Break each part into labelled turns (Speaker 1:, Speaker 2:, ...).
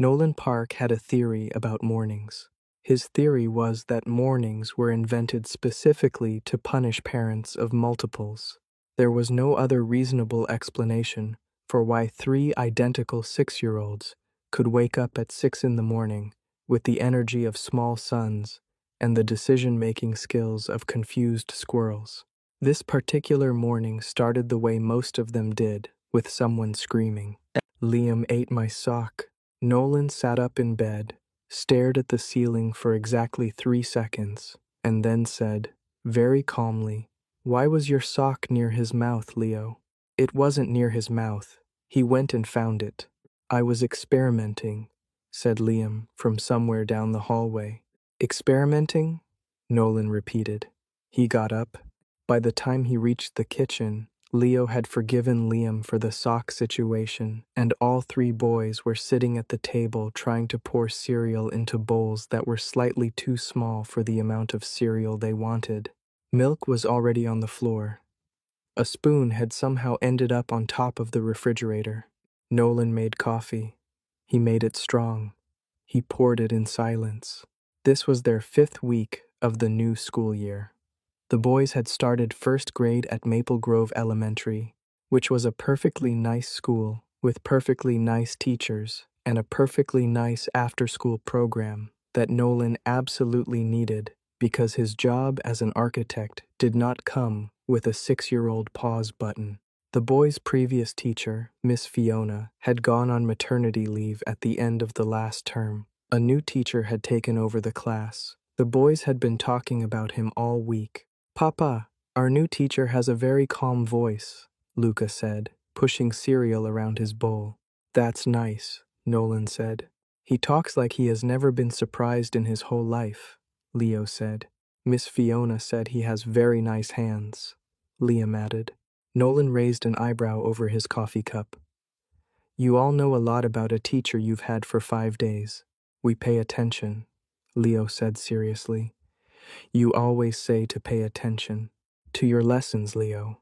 Speaker 1: Nolan Park had a theory about mornings. His theory was that mornings were invented specifically to punish parents of multiples. There was no other reasonable explanation for why three identical 6-year-olds could wake up at 6 in the morning with the energy of small suns and the decision-making skills of confused squirrels. This particular morning started the way most of them did, with someone screaming, "Liam ate my sock." Nolan sat up in bed, stared at the ceiling for exactly 3 seconds, and then said, very calmly, "Why was your sock near his mouth, Leo?" "It wasn't near his mouth. He went and found it." "I was experimenting," said Liam from somewhere down the hallway. "Experimenting?" Nolan repeated. He got up. By the time he reached the kitchen, Leo had forgiven Liam for the sock situation, and all 3 boys were sitting at the table trying to pour cereal into bowls that were slightly too small for the amount of cereal they wanted. Milk was already on the floor. A spoon had somehow ended up on top of the refrigerator. Nolan made coffee. He made it strong. He poured it in silence. This was their 5th week of the new school year. The boys had started 1st grade at Maple Grove Elementary, which was a perfectly nice school with perfectly nice teachers and a perfectly nice after-school program that Nolan absolutely needed because his job as an architect did not come with a 6-year-old pause button. The boys' previous teacher, Miss Fiona, had gone on maternity leave at the end of the last term. A new teacher had taken over the class. The boys had been talking about him all week. "Papa, our new teacher has a very calm voice," Luca said, pushing cereal around his bowl. "That's nice," Nolan said. "He talks like he has never been surprised in his whole life," Leo said. "Miss Fiona said he has very nice hands," Liam added. Nolan raised an eyebrow over his coffee cup. "You all know a lot about a teacher you've had for 5 days. We pay attention," Leo said seriously. "You always say to pay attention. To your lessons, Leo.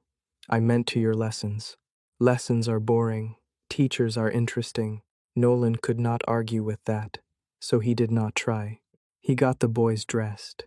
Speaker 1: I meant to your lessons. Lessons are boring. Teachers are interesting." Nolan could not argue with that, so he did not try. He got the boys dressed.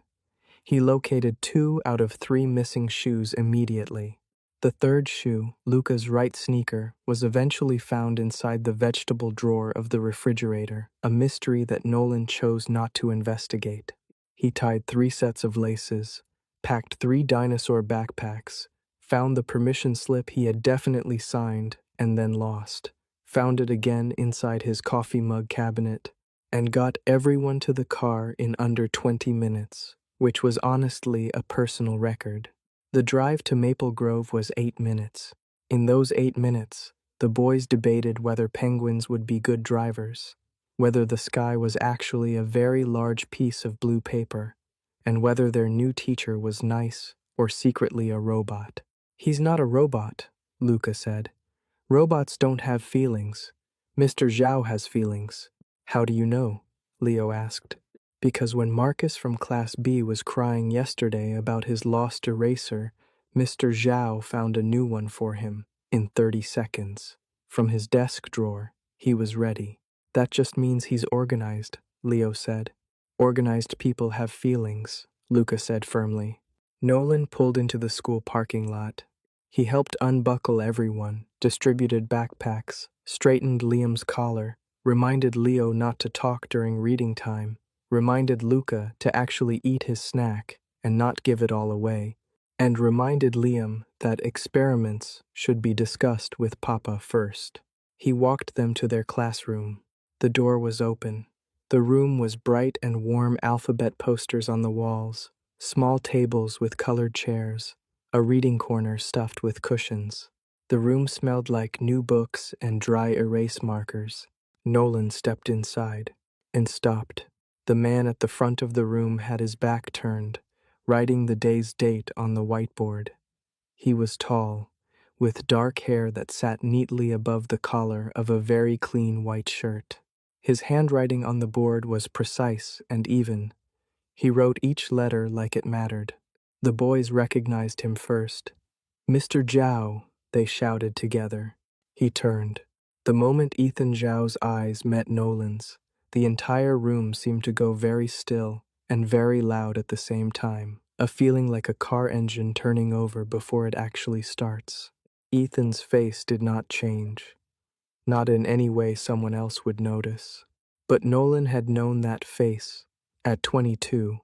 Speaker 1: He located 2 out of 3 missing shoes immediately. The 3rd shoe, Luca's right sneaker, was eventually found inside the vegetable drawer of the refrigerator, a mystery that Nolan chose not to investigate. He tied 3 sets of laces, packed 3 dinosaur backpacks, found the permission slip he had definitely signed and then lost, found it again inside his coffee mug cabinet, and got everyone to the car in under 20 minutes, which was honestly a personal record. The drive to Maple Grove was 8 minutes. In those 8 minutes, the boys debated whether penguins would be good drivers, whether the sky was actually a very large piece of blue paper, and whether their new teacher was nice or secretly a robot. "He's not a robot," Luca said. "Robots don't have feelings. Mr. Zhao has feelings." "How do you know?" Leo asked. "Because when Marcus from Class B was crying yesterday about his lost eraser, Mr. Zhao found a new one for him in 30 seconds. From his desk drawer, he was ready." "That just means he's organized," Leo said. "Organized people have feelings," Luca said firmly. Nolan pulled into the school parking lot. He helped unbuckle everyone, distributed backpacks, straightened Liam's collar, reminded Leo not to talk during reading time, reminded Luca to actually eat his snack and not give it all away, and reminded Liam that experiments should be discussed with Papa first. He walked them to their classroom. The door was open. The room was bright and warm alphabet posters on the walls, small tables with colored chairs, a reading corner stuffed with cushions. The room smelled like new books and dry erase markers. Nolan stepped inside and stopped. The man at the front of the room had his back turned, writing the day's date on the whiteboard. He was tall, with dark hair that sat neatly above the collar of a very clean white shirt. His handwriting on the board was precise and even. He wrote each letter like it mattered. The boys recognized him first. "Mr. Zhao," they shouted together. He turned. The moment Ethan Zhao's eyes met Nolan's, the entire room seemed to go very still and very loud at the same time, a feeling like a car engine turning over before it actually starts. Ethan's face did not change, not in any way someone else would notice. But Nolan had known that face at 22,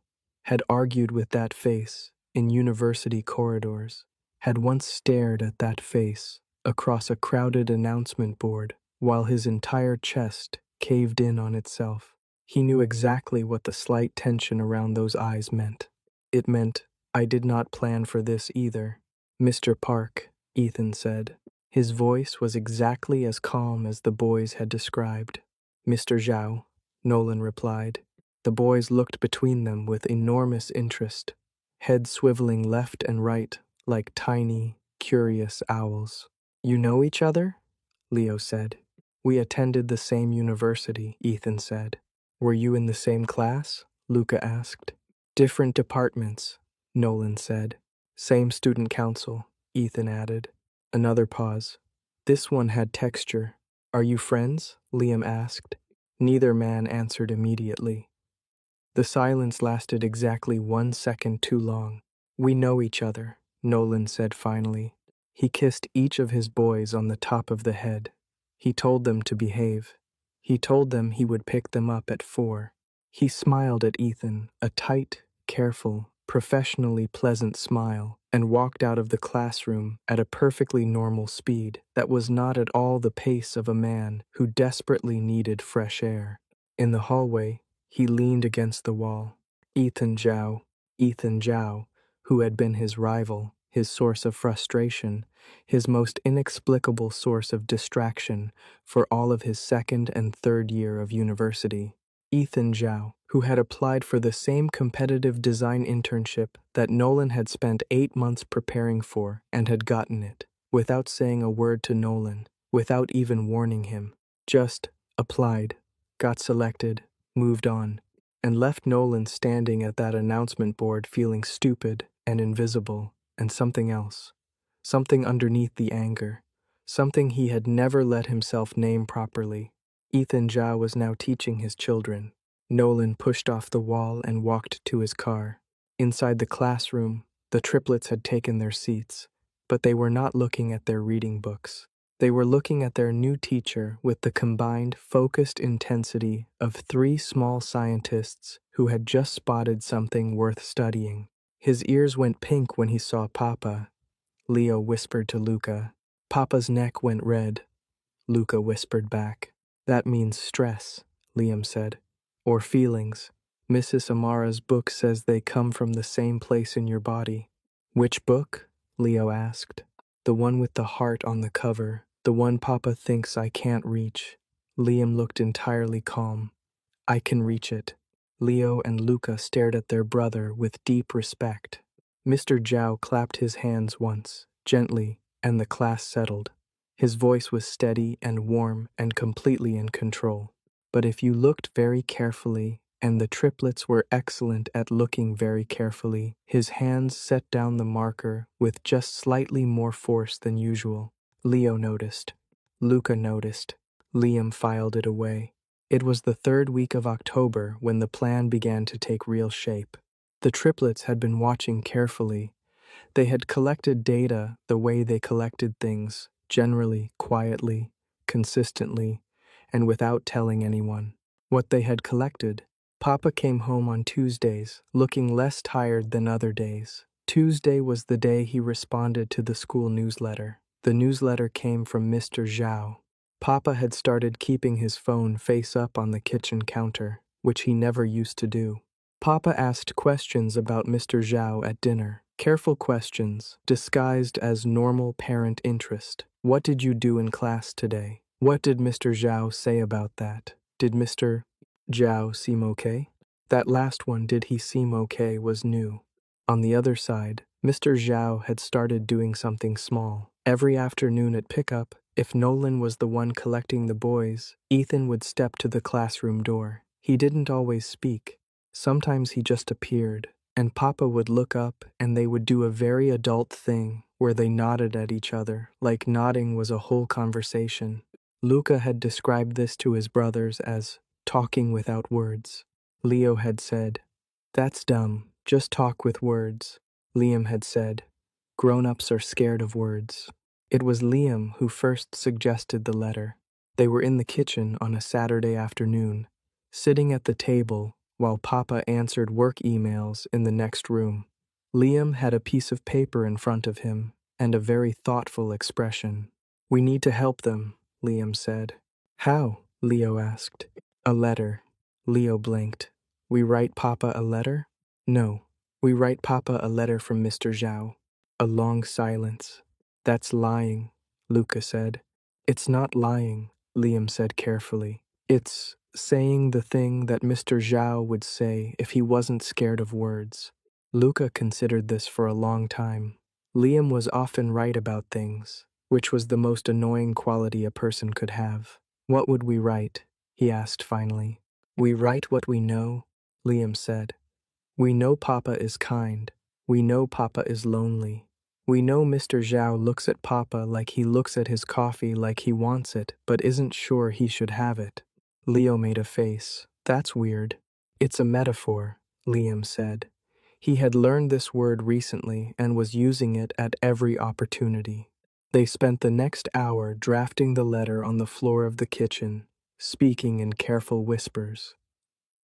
Speaker 1: had argued with that face in university corridors, had once stared at that face across a crowded announcement board while his entire chest caved in on itself. He knew exactly what the slight tension around those eyes meant. It meant, "I did not plan for this either." "Mr. Park," Ethan said. His voice was exactly as calm as the boys had described. "Mr. Zhao," Nolan replied. The boys looked between them with enormous interest, heads swiveling left and right like tiny, curious owls. "You know each other?" Leo said. "We attended the same university," Ethan said. "Were you in the same class?" Luca asked. "Different departments," Nolan said. "Same student council," Ethan added. Another pause. "This one had texture." "Are you friends?" Liam asked. Neither man answered immediately. The silence lasted exactly 1 second too long. "We know each other," Nolan said finally. He kissed each of his boys on the top of the head. He told them to behave. He told them he would pick them up at 4. He smiled at Ethan, a tight, careful, professionally pleasant smile, and walked out of the classroom at a perfectly normal speed that was not at all the pace of a man who desperately needed fresh air. In the hallway, he leaned against the wall. Ethan Zhao, who had been his rival, his source of frustration, his most inexplicable source of distraction for all of his second and third year of university. Ethan Zhao, who had applied for the same competitive design internship that Nolan had spent 8 months preparing for and had gotten it, without saying a word to Nolan, without even warning him. Just applied, got selected, moved on, and left Nolan standing at that announcement board feeling stupid and invisible and something else, something underneath the anger, something he had never let himself name properly. Ethan Zhao was now teaching his children. Nolan pushed off the wall and walked to his car. Inside the classroom, the triplets had taken their seats, but they were not looking at their reading books. They were looking at their new teacher with the combined, focused intensity of 3 small scientists who had just spotted something worth studying. His ears went pink when he saw Papa, Leo whispered to Luca. Papa's neck went red, Luca whispered back. "That means stress," Liam said. "Or feelings. Mrs. Amara's book says they come from the same place in your body." "Which book?" Leo asked. "The one with the heart on the cover, the one Papa thinks I can't reach." Liam looked entirely calm. "I can reach it." Leo and Luca stared at their brother with deep respect. Mr. Zhao clapped his hands once, gently, and the class settled. His voice was steady and warm and completely in control. But if you looked very carefully, and the triplets were excellent at looking very carefully, his hands set down the marker with just slightly more force than usual. Leo noticed. Luca noticed. Liam filed it away. It was the 3rd week of October when the plan began to take real shape. The triplets had been watching carefully. They had collected data the way they collected things, generally, quietly, consistently, and without telling anyone. What they had collected. Papa came home on Tuesdays, looking less tired than other days. Tuesday was the day he responded to the school newsletter. The newsletter came from Mr. Zhao. Papa had started keeping his phone face up on the kitchen counter, which he never used to do. Papa asked questions about Mr. Zhao at dinner. Careful questions, disguised as normal parent interest. "What did you do in class today? What did Mr. Zhao say about that? Did Mr. Zhao seem okay?" That last one, "did he seem okay," was new. On the other side, Mr. Zhao had started doing something small. Every afternoon at pickup, if Nolan was the one collecting the boys, Ethan would step to the classroom door. He didn't always speak. Sometimes he just appeared, and Papa would look up and they would do a very adult thing where they nodded at each other, like nodding was a whole conversation. Luca had described this to his brothers as talking without words. Leo had said, "That's dumb, just talk with words." Liam had said, "Grown-ups are scared of words." It was Liam who first suggested the letter. They were in the kitchen on a Saturday afternoon, sitting at the table while Papa answered work emails in the next room. Liam had a piece of paper in front of him and a very thoughtful expression. "We need to help them," Liam said. "How?" Leo asked. "A letter." Leo blinked. "We write Papa a letter?" "No. We write Papa a letter from Mr. Zhao." A long silence. "That's lying," Luca said. "It's not lying," Liam said carefully. "It's saying the thing that Mr. Zhao would say if he wasn't scared of words." Luca considered this for a long time. Liam was often right about things, which was the most annoying quality a person could have. "What would we write?" he asked finally. "We write what we know," Liam said. "We know Papa is kind. We know Papa is lonely. We know Mr. Zhao looks at Papa like he looks at his coffee like he wants it but isn't sure he should have it." Leo made a face. "That's weird." "It's a metaphor," Liam said. He had learned this word recently and was using it at every opportunity. They spent the next hour drafting the letter on the floor of the kitchen, speaking in careful whispers.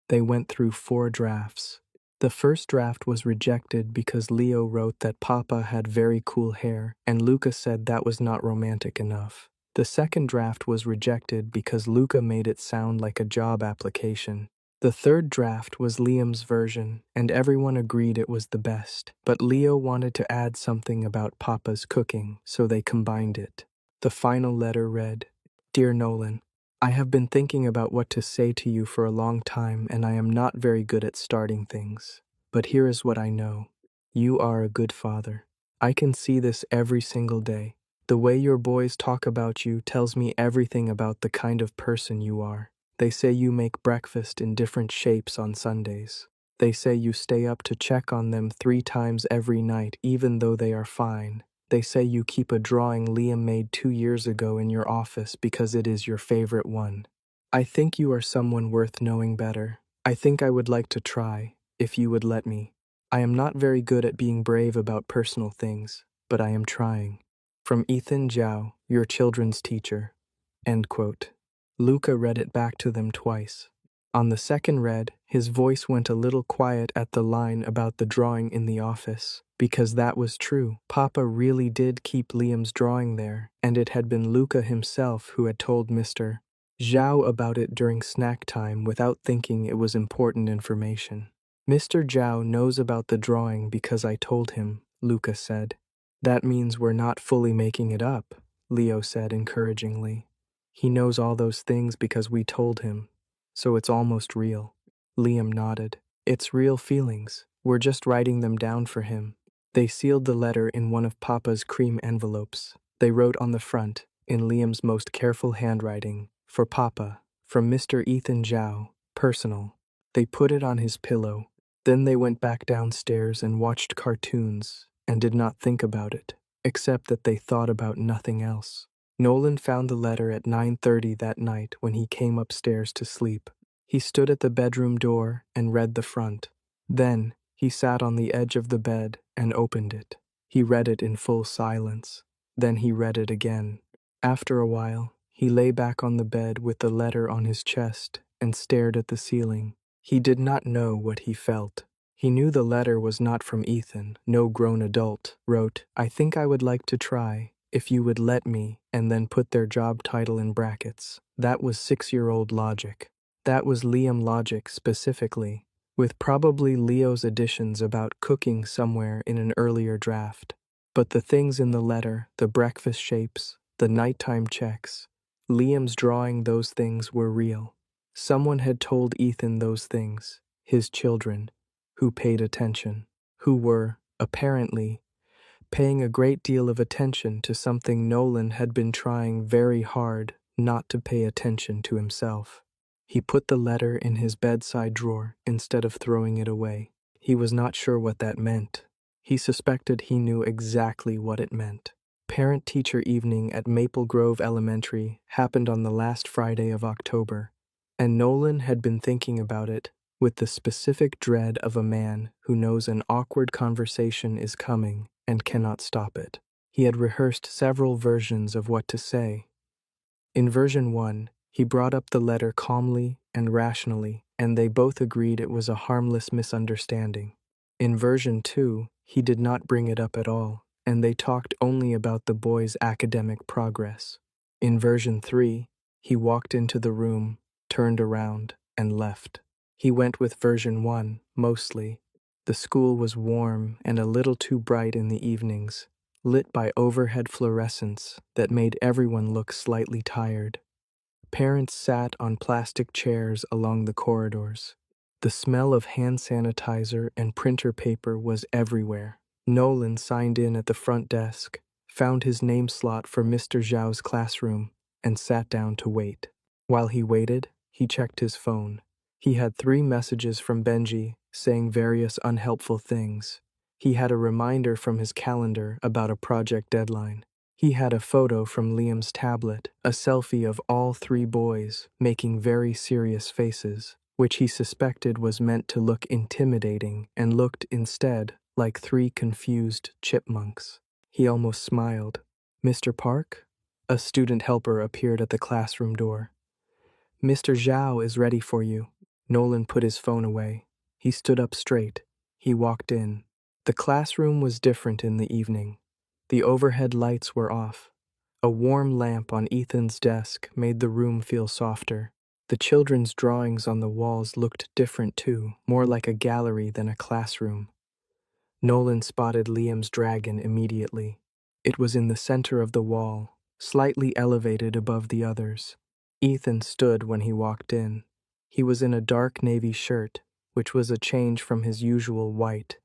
Speaker 1: They went through 4 drafts. The first draft was rejected because Leo wrote that Papa had very cool hair, and Luca said that was not romantic enough. The second draft was rejected because Luca made it sound like a job application. The third draft was Liam's version, and everyone agreed it was the best, but Leo wanted to add something about Papa's cooking, so they combined it. The final letter read, "Dear Nolan, I have been thinking about what to say to you for a long time, and I am not very good at starting things. But here is what I know. You are a good father. I can see this every single day. The way your boys talk about you tells me everything about the kind of person you are. They say you make breakfast in different shapes on Sundays. They say you stay up to check on them 3 times every night even though they are fine. They say you keep a drawing Liam made 2 years ago in your office because it is your favorite one. I think you are someone worth knowing better. I think I would like to try, if you would let me. I am not very good at being brave about personal things, but I am trying. From Ethan Zhao, your children's teacher." End quote. Luca read it back to them twice. On the second read, his voice went a little quiet at the line about the drawing in the office, because that was true. Papa really did keep Liam's drawing there, and it had been Luca himself who had told Mr. Zhao about it during snack time without thinking it was important information. "Mr. Zhao knows about the drawing because I told him," Luca said. "That means we're not fully making it up," Leo said encouragingly. "He knows all those things because we told him. So it's almost real." Liam nodded. "It's real feelings. We're just writing them down for him." They sealed the letter in one of Papa's cream envelopes. They wrote on the front, in Liam's most careful handwriting, "For Papa, from Mr. Ethan Zhao, personal." They put it on his pillow. Then they went back downstairs and watched cartoons and did not think about it, except that they thought about nothing else. Nolan found the letter at 9:30 that night when he came upstairs to sleep. He stood at the bedroom door and read the front. Then, he sat on the edge of the bed and opened it. He read it in full silence. Then he read it again. After a while, he lay back on the bed with the letter on his chest and stared at the ceiling. He did not know what he felt. He knew the letter was not from Ethan. No grown adult wrote, "I think I would like to try, if you would let me," and then put their job title in brackets. That was 6-year-old logic. That was Liam logic specifically, with probably Leo's additions about cooking somewhere in an earlier draft. But the things in the letter, the breakfast shapes, the nighttime checks, Liam's drawing, those things were real. Someone had told Ethan those things, his children, who paid attention, who were, apparently, paying a great deal of attention to something Nolan had been trying very hard not to pay attention to himself. He put the letter in his bedside drawer instead of throwing it away. He was not sure what that meant. He suspected he knew exactly what it meant. Parent-teacher evening at Maple Grove Elementary happened on the last Friday of October, and Nolan had been thinking about it with the specific dread of a man who knows an awkward conversation is coming and cannot stop it. He had rehearsed several versions of what to say. In version 1, he brought up the letter calmly and rationally, and they both agreed it was a harmless misunderstanding. In version 2, he did not bring it up at all, and they talked only about the boy's academic progress. In version 3, he walked into the room, turned around, and left. He went with version 1, mostly. The school was warm and a little too bright in the evenings, lit by overhead fluorescents that made everyone look slightly tired. Parents sat on plastic chairs along the corridors. The smell of hand sanitizer and printer paper was everywhere. Nolan signed in at the front desk, found his name slot for Mr. Zhao's classroom, and sat down to wait. While he waited, he checked his phone. He had 3 messages from Benji saying various unhelpful things. He had a reminder from his calendar about a project deadline. He had a photo from Liam's tablet, a selfie of all 3 boys making very serious faces, which he suspected was meant to look intimidating and looked instead like 3 confused chipmunks. He almost smiled. "Mr. Park?" A student helper appeared at the classroom door. "Mr. Zhao is ready for you." Nolan put his phone away. He stood up straight. He walked in. The classroom was different in the evening. The overhead lights were off. A warm lamp on Ethan's desk made the room feel softer. The children's drawings on the walls looked different too, more like a gallery than a classroom. Nolan spotted Liam's dragon immediately. It was in the center of the wall, slightly elevated above the others. Ethan stood when he walked in. He was in a dark navy shirt, which was a change from his usual white,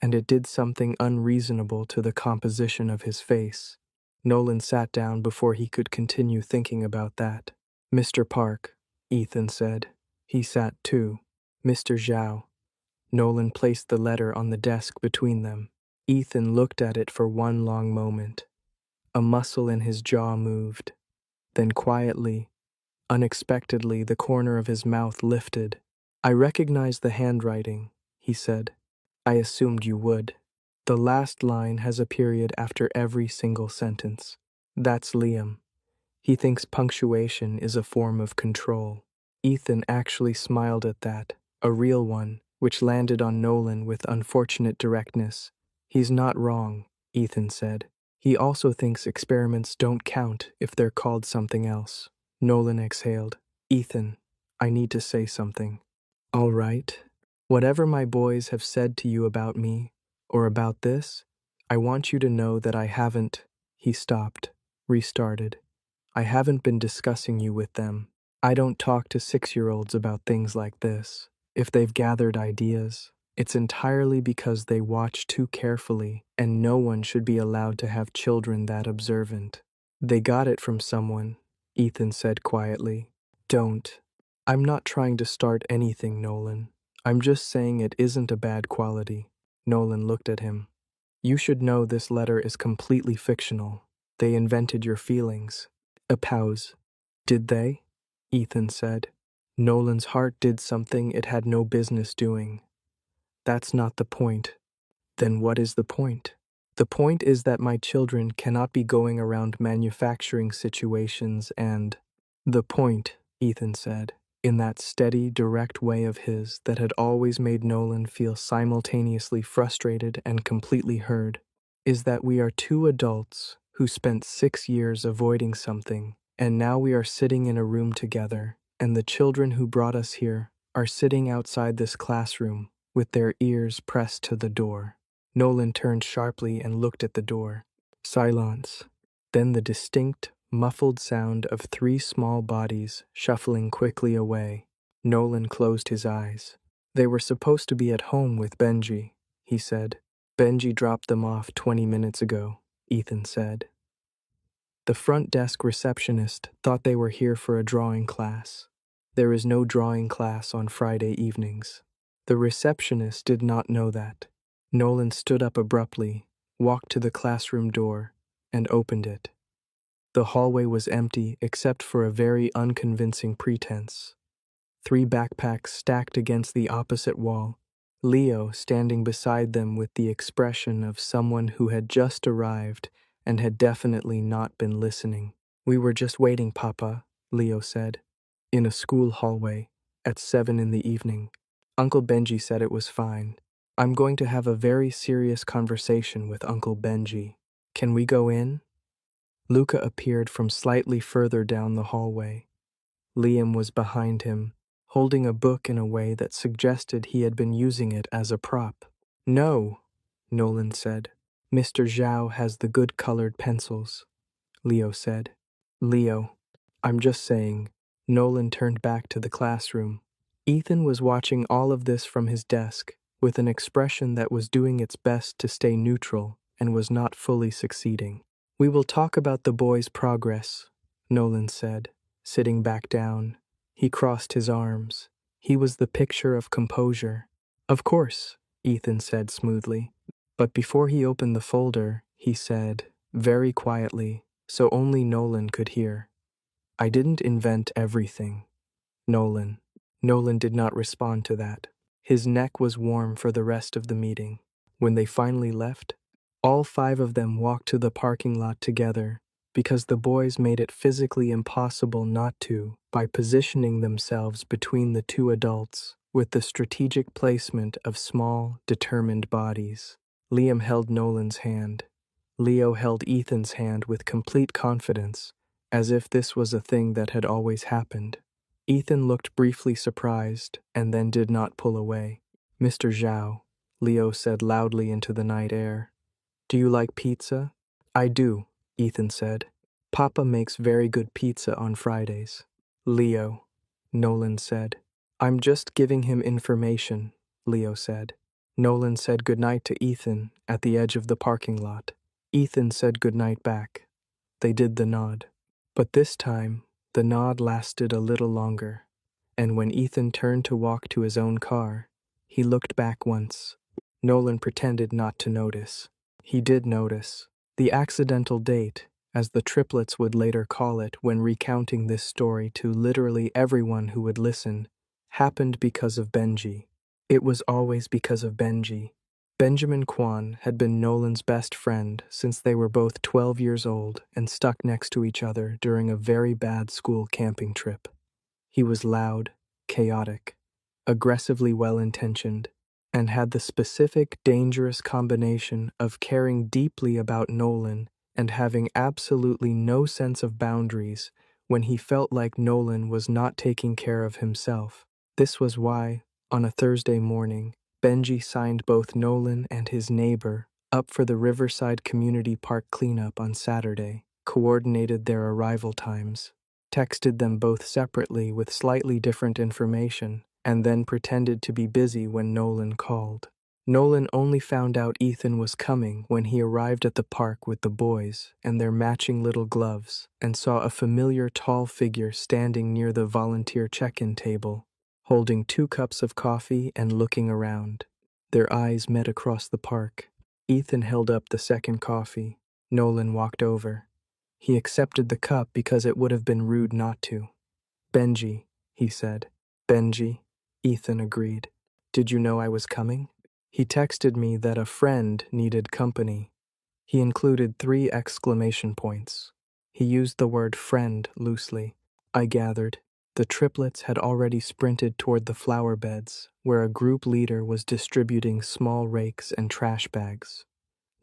Speaker 1: and it did something unreasonable to the composition of his face. Nolan sat down before he could continue thinking about that. "Mr. Park," Ethan said. He sat too. "Mr. Zhao." Nolan placed the letter on the desk between them. Ethan looked at it for one long moment. A muscle in his jaw moved. Then quietly, unexpectedly, the corner of his mouth lifted. "I recognize the handwriting," he said. "I assumed you would. The last line has a period after every single sentence. That's Liam. He thinks punctuation is a form of control." Ethan actually smiled at that, a real one, which landed on Nolan with unfortunate directness. "He's not wrong," Ethan said. "He also thinks experiments don't count if they're called something else." Nolan exhaled. "Ethan, I need to say something." "All right. Whatever my boys have said to you about me, or about this, I want you to know that I haven't—" He stopped, restarted. "I haven't been discussing you with them. I don't talk to 6-year-olds about things like this. If they've gathered ideas, it's entirely because they watch too carefully, and no one should be allowed to have children that observant." "They got it from someone," Ethan said quietly. "Don't. I'm not trying to start anything, Nolan. I'm just saying it isn't a bad quality." Nolan looked at him. "You should know this letter is completely fictional. They invented your feelings." A pause. "Did they?" Ethan said. Nolan's heart did something it had no business doing. "That's not the point." "Then what is the point?" "The point is that my children cannot be going around manufacturing situations and—" "The point," Ethan said, in that steady, direct way of his that had always made Nolan feel simultaneously frustrated and completely heard, "is that we are 2 adults who spent 6 years avoiding something, and now we are sitting in a room together, and the children who brought us here are sitting outside this classroom with their ears pressed to the door." Nolan turned sharply and looked at the door. Silence. Then the distinct, muffled sound of 3 small bodies shuffling quickly away. Nolan closed his eyes. "They were supposed to be at home with Benji," he said. "Benji dropped them off 20 minutes ago," Ethan said. The front desk receptionist thought they were here for a drawing class. There is no drawing class on Friday evenings. The receptionist did not know that. Nolan stood up abruptly, walked to the classroom door, and opened it. The hallway was empty except for a very unconvincing pretense. 3 backpacks stacked against the opposite wall, Leo standing beside them with the expression of someone who had just arrived and had definitely not been listening. "We were just waiting, Papa," Leo said, in a school hallway at 7 in the evening. Uncle Benji said it was fine. "I'm going to have a very serious conversation with Uncle Benji. Can we go in?" Luca appeared from slightly further down the hallway. Liam was behind him, holding a book in a way that suggested he had been using it as a prop. "No," Nolan said. "Mr. Zhao has the good colored pencils," Leo said. "Leo, I'm just saying." Nolan turned back to the classroom. Ethan was watching all of this from his desk, with an expression that was doing its best to stay neutral and was not fully succeeding. "We will talk about the boys' progress," Nolan said, sitting back down. He crossed his arms. He was the picture of composure. "Of course," Ethan said smoothly. But before he opened the folder, he said, very quietly, so only Nolan could hear, "I didn't invent everything, Nolan." Nolan did not respond to that. His neck was warm for the rest of the meeting. When they finally left, all 5 of them walked to the parking lot together because the boys made it physically impossible not to by positioning themselves between the 2 adults with the strategic placement of small, determined bodies. Liam held Nolan's hand. Leo held Ethan's hand with complete confidence, as if this was a thing that had always happened. Ethan looked briefly surprised and then did not pull away. "Mr. Zhao," Leo said loudly into the night air. "Do you like pizza?" "I do," Ethan said. "Papa makes very good pizza on Fridays." "Leo," Nolan said. "I'm just giving him information," Leo said. Nolan said goodnight to Ethan at the edge of the parking lot. Ethan said goodnight back. They did the nod. But this time, the nod lasted a little longer, and when Ethan turned to walk to his own car, he looked back once. Nolan pretended not to notice. He did notice. The accidental date, as the Triplets would later call it when recounting this story to literally everyone who would listen, happened because of Benji. It was always because of Benji. Benjamin Kwan had been Nolan's best friend since they were both 12 years old and stuck next to each other during a very bad school camping trip. He was loud, chaotic, aggressively well-intentioned, and had the specific, dangerous combination of caring deeply about Nolan and having absolutely no sense of boundaries when he felt like Nolan was not taking care of himself. This was why, on a Thursday morning, Benji signed both Nolan and his neighbor up for the Riverside Community Park cleanup on Saturday, coordinated their arrival times, texted them both separately with slightly different information, and then pretended to be busy when Nolan called. Nolan only found out Ethan was coming when he arrived at the park with the boys and their matching little gloves and saw a familiar tall figure standing near the volunteer check-in table, holding 2 cups of coffee and looking around. Their eyes met across the park. Ethan held up the second coffee. Nolan walked over. He accepted the cup because it would have been rude not to. "Benji," he said. "Benji," Ethan agreed. "Did you know I was coming?" He texted me that a friend needed company. He included 3 exclamation points. He used the word friend loosely. I gathered. The Triplets had already sprinted toward the flower beds, where a group leader was distributing small rakes and trash bags.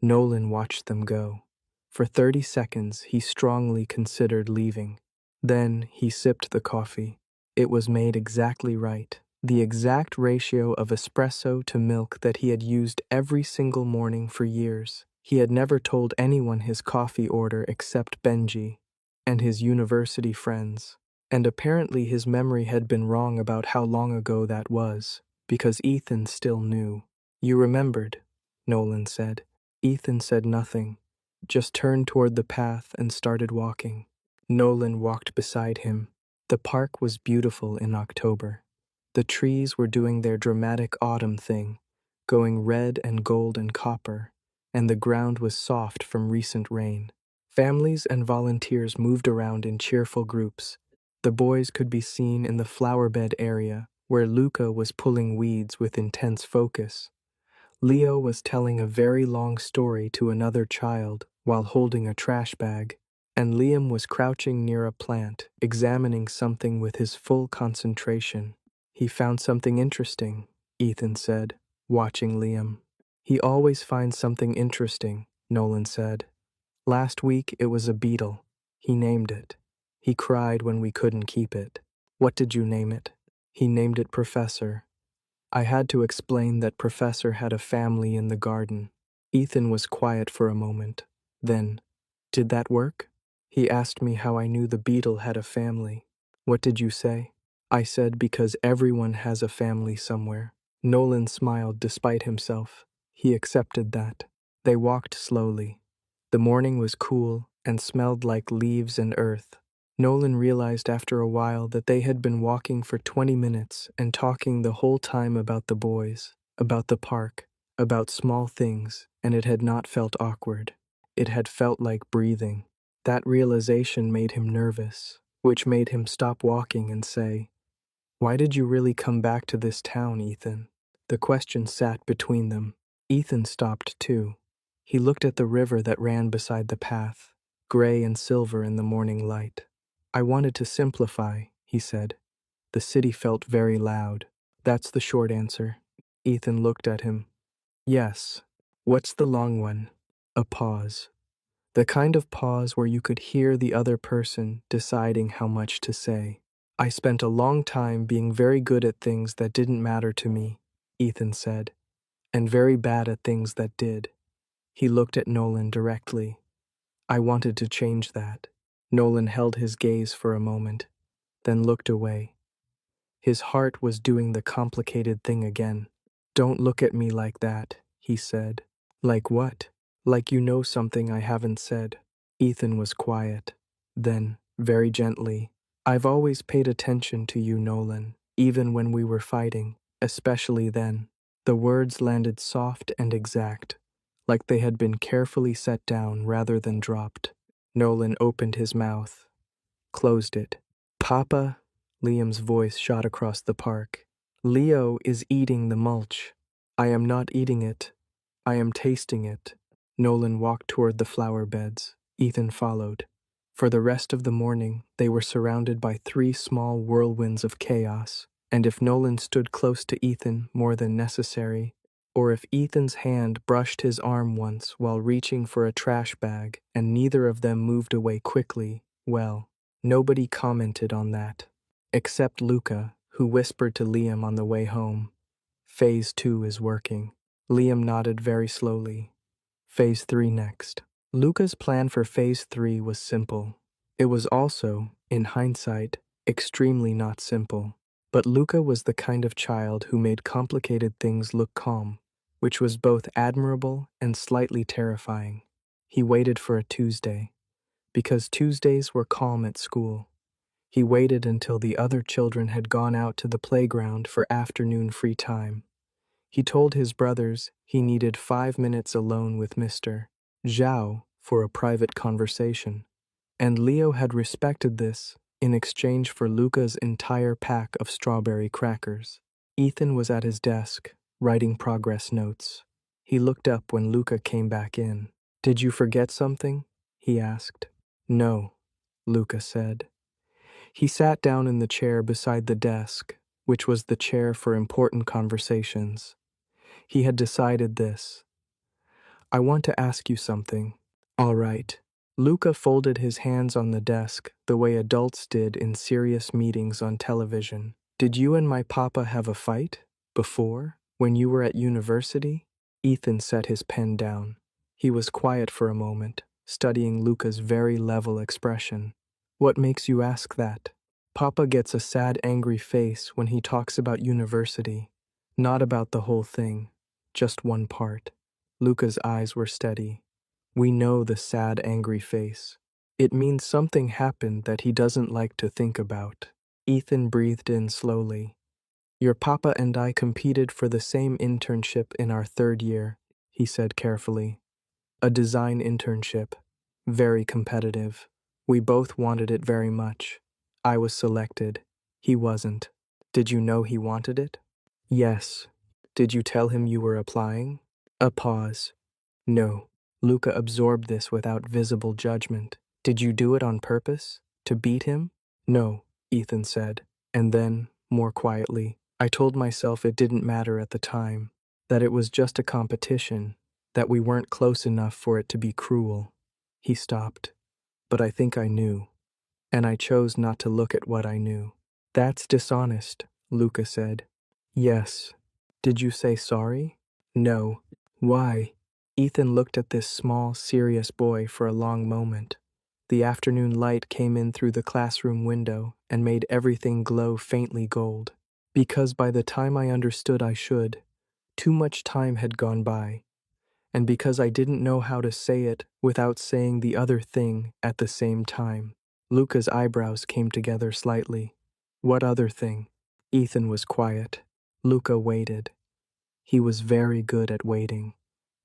Speaker 1: Nolan watched them go. For 30 seconds, he strongly considered leaving. Then he sipped the coffee. It was made exactly right. The exact ratio of espresso to milk that he had used every single morning for years. He had never told anyone his coffee order except Benji and his university friends. And apparently his memory had been wrong about how long ago that was, because Ethan still knew. "You remembered," Nolan said. Ethan said nothing, just turned toward the path and started walking. Nolan walked beside him. The park was beautiful in October. The trees were doing their dramatic autumn thing, going red and gold and copper, and the ground was soft from recent rain. Families and volunteers moved around in cheerful groups. The boys could be seen in the flowerbed area, where Luca was pulling weeds with intense focus. Leo was telling a very long story to another child while holding a trash bag, and Liam was crouching near a plant, examining something with his full concentration. He found something interesting, Ethan said, watching Liam. He always finds something interesting, Nolan said. Last week it was a beetle. He named it. He cried when we couldn't keep it. What did you name it? He named it Professor. I had to explain that Professor had a family in the garden. Ethan was quiet for a moment. Then, did that work? He asked me how I knew the beetle had a family. What did you say? I said because everyone has a family somewhere. Nolan smiled despite himself. He accepted that. They walked slowly. The morning was cool and smelled like leaves and earth. Nolan realized after a while that they had been walking for 20 minutes and talking the whole time about the boys, about the park, about small things, and it had not felt awkward. It had felt like breathing. That realization made him nervous, which made him stop walking and say, "Why did you really come back to this town, Ethan?" The question sat between them. Ethan stopped too. He looked at the river that ran beside the path, gray and silver in the morning light. I wanted to simplify, he said. The city felt very loud. That's the short answer. Ethan looked at him. Yes. What's the long one? A pause. The kind of pause where you could hear the other person deciding how much to say. I spent a long time being very good at things that didn't matter to me, Ethan said, and very bad at things that did. He looked at Nolan directly. I wanted to change that. Nolan held his gaze for a moment, then looked away. His heart was doing the complicated thing again. Don't look at me like that, he said. Like what? Like you know something I haven't said. Ethan was quiet. Then, very gently, I've always paid attention to you, Nolan, even when we were fighting, especially then. The words landed soft and exact, like they had been carefully set down rather than dropped. Nolan opened his mouth, closed it. Papa, Liam's voice shot across the park. Leo is eating the mulch. I am not eating it. I am tasting it. Nolan walked toward the flower beds. Ethan followed. For the rest of the morning, they were surrounded by 3 small whirlwinds of chaos, and if Nolan stood close to Ethan more than necessary, or if Ethan's hand brushed his arm once while reaching for a trash bag and neither of them moved away quickly, well, nobody commented on that. Except Luca, who whispered to Liam on the way home, "Phase 2 is working." Liam nodded very slowly. Phase 3 next. Luca's plan for Phase 3 was simple. It was also, in hindsight, extremely not simple. But Luca was the kind of child who made complicated things look calm, which was both admirable and slightly terrifying. He waited for a Tuesday, because Tuesdays were calm at school. He waited until the other children had gone out to the playground for afternoon free time. He told his brothers he needed 5 minutes alone with Mr. Zhao for a private conversation, and Leo had respected this in exchange for Luca's entire pack of strawberry crackers. Ethan was at his desk, writing progress notes. He looked up when Luca came back in. "Did you forget something?" he asked. "No," Luca said. He sat down in the chair beside the desk, which was the chair for important conversations. He had decided this. "I want to ask you something." "All right." Luca folded his hands on the desk the way adults did in serious meetings on television. "Did you and my papa have a fight? Before? When you were at university?" Ethan set his pen down. He was quiet for a moment, studying Luca's very level expression. "What makes you ask that?" "Papa gets a sad, angry face when he talks about university. Not about the whole thing, just one part." Luca's eyes were steady. "We know the sad, angry face. It means something happened that he doesn't like to think about." Ethan breathed in slowly. "Your papa and I competed for the same internship in our 3rd year," he said carefully. "A design internship. Very competitive. We both wanted it very much. I was selected. He wasn't. Did you know he wanted it? Yes. Did you tell him you were applying? A pause. No. Luca absorbed this without visible judgment. Did you do it on purpose? To beat him? No, Ethan said. And then, more quietly, I told myself it didn't matter at the time, that it was just a competition, that we weren't close enough for it to be cruel. He stopped. But I think I knew, and I chose not to look at what I knew. That's dishonest, Luca said. Yes. Did you say sorry? No. Why? Ethan looked at this small, serious boy for a long moment. The afternoon light came in through the classroom window and made everything glow faintly gold. Because by the time I understood I should, too much time had gone by, and because I didn't know how to say it without saying the other thing at the same time. Luca's eyebrows came together slightly. What other thing? Ethan was quiet. Luca waited. He was very good at waiting.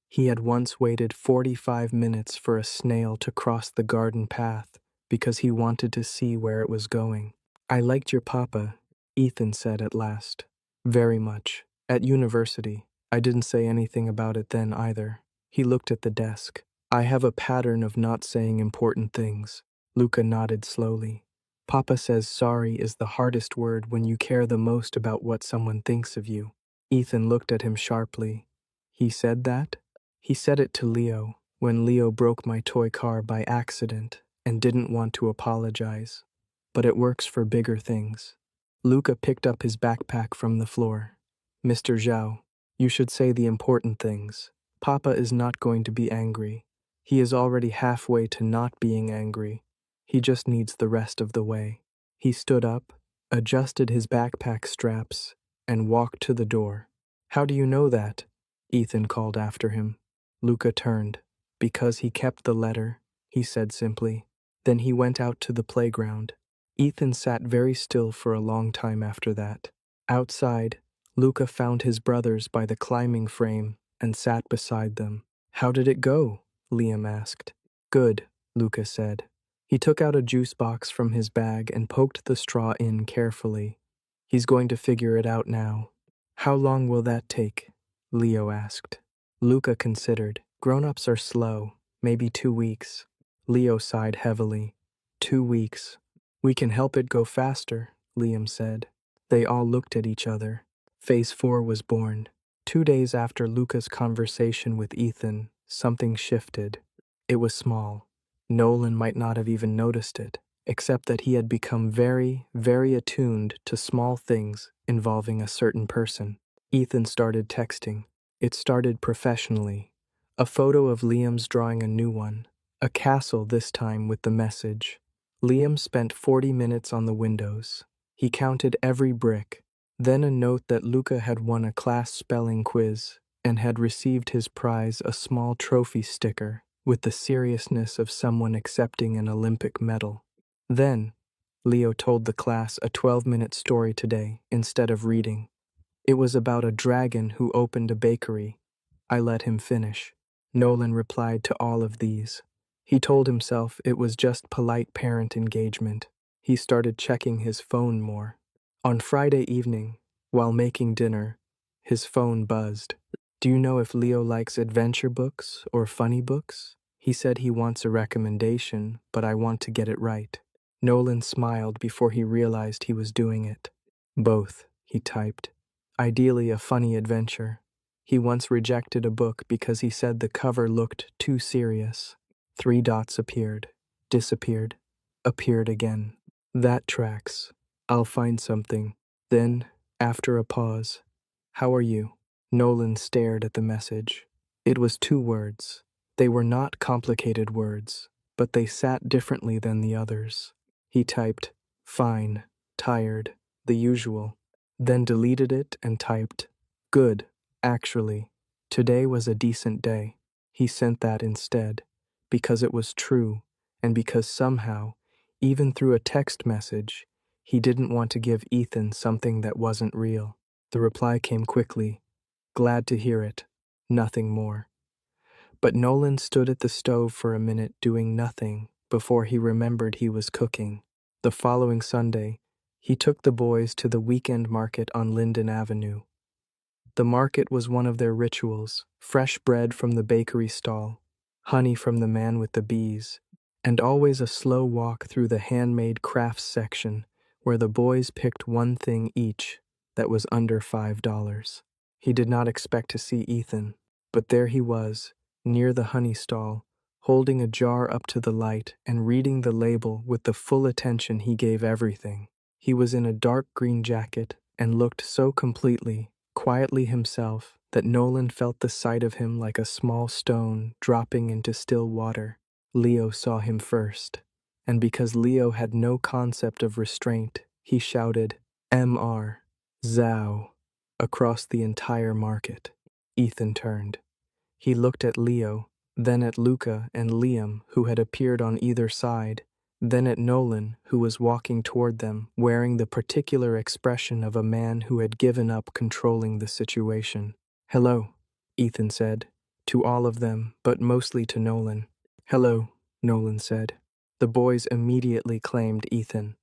Speaker 1: He had once waited 45 minutes for a snail to cross the garden path because he wanted to see where it was going. I liked your papa, Ethan said at last. Very much. At university. I didn't say anything about it then either. He looked at the desk. I have a pattern of not saying important things. Luca nodded slowly. Papa says sorry is the hardest word when you care the most about what someone thinks of you. Ethan looked at him sharply. He said that? He said it to Leo when Leo broke my toy car by accident and didn't want to apologize. But it works for bigger things. Luca picked up his backpack from the floor. Mr. Zhao, you should say the important things. Papa is not going to be angry. He is already halfway to not being angry. He just needs the rest of the way. He stood up, adjusted his backpack straps, and walked to the door. How do you know that? Ethan called after him. Luca turned. Because he kept the letter, he said simply. Then he went out to the playground. Ethan sat very still for a long time after that. Outside, Luca found his brothers by the climbing frame and sat beside them. How did it go? Liam asked. Good, Luca said. He took out a juice box from his bag and poked the straw in carefully. He's going to figure it out now. How long will that take? Leo asked. Luca considered. Grown-ups are slow, maybe 2 weeks. Leo sighed heavily. 2 weeks. We can help it go faster, Liam said. They all looked at each other. Phase 4 was born. 2 days after Luca's conversation with Ethan, something shifted. It was small. Nolan might not have even noticed it, except that he had become very, very attuned to small things involving a certain person. Ethan started texting. It started professionally. A photo of Liam's drawing a new one. A castle this time with the message. Liam spent 40 minutes on the windows. He counted every brick. Then a note that Luca had won a class spelling quiz and had received his prize, a small trophy sticker, with the seriousness of someone accepting an Olympic medal. Then, Leo told the class a 12-minute story today instead of reading. It was about a dragon who opened a bakery. I let him finish. Nolan replied to all of these. He told himself it was just polite parent engagement. He started checking his phone more. On Friday evening, while making dinner, his phone buzzed. Do you know if Leo likes adventure books or funny books? He said he wants a recommendation, but I want to get it right. Nolan smiled before he realized he was doing it. Both, he typed. Ideally a funny adventure. He once rejected a book because he said the cover looked too serious. 3 dots appeared, disappeared, appeared again. That tracks. I'll find something. Then, after a pause, how are you? Nolan stared at the message. It was 2 words. They were not complicated words, but they sat differently than the others. He typed, fine, tired, the usual. Then deleted it and typed, good, actually. Today was a decent day. He sent that instead, because it was true, and because somehow, even through a text message, he didn't want to give Ethan something that wasn't real. The reply came quickly. Glad to hear it. Nothing more. But Nolan stood at the stove for a minute doing nothing before he remembered he was cooking. The following Sunday, he took the boys to the weekend market on Linden Avenue. The market was one of their rituals: fresh bread from the bakery stall, honey from the man with the bees, and always a slow walk through the handmade crafts section where the boys picked one thing each that was under $5. He did not expect to see Ethan, but there he was, near the honey stall, holding a jar up to the light and reading the label with the full attention he gave everything. He was in a dark green jacket and looked so quietly himself, that Nolan felt the sight of him like a small stone dropping into still water. Leo saw him first, and because Leo had no concept of restraint, he shouted, "Mr. Zhao," across the entire market. Ethan turned. He looked at Leo, then at Luca and Liam, who had appeared on either side, then at Nolan, who was walking toward them, wearing the particular expression of a man who had given up controlling the situation. "Hello," Ethan said, to all of them, but mostly to Nolan. "Hello," Nolan said. The boys immediately claimed Ethan.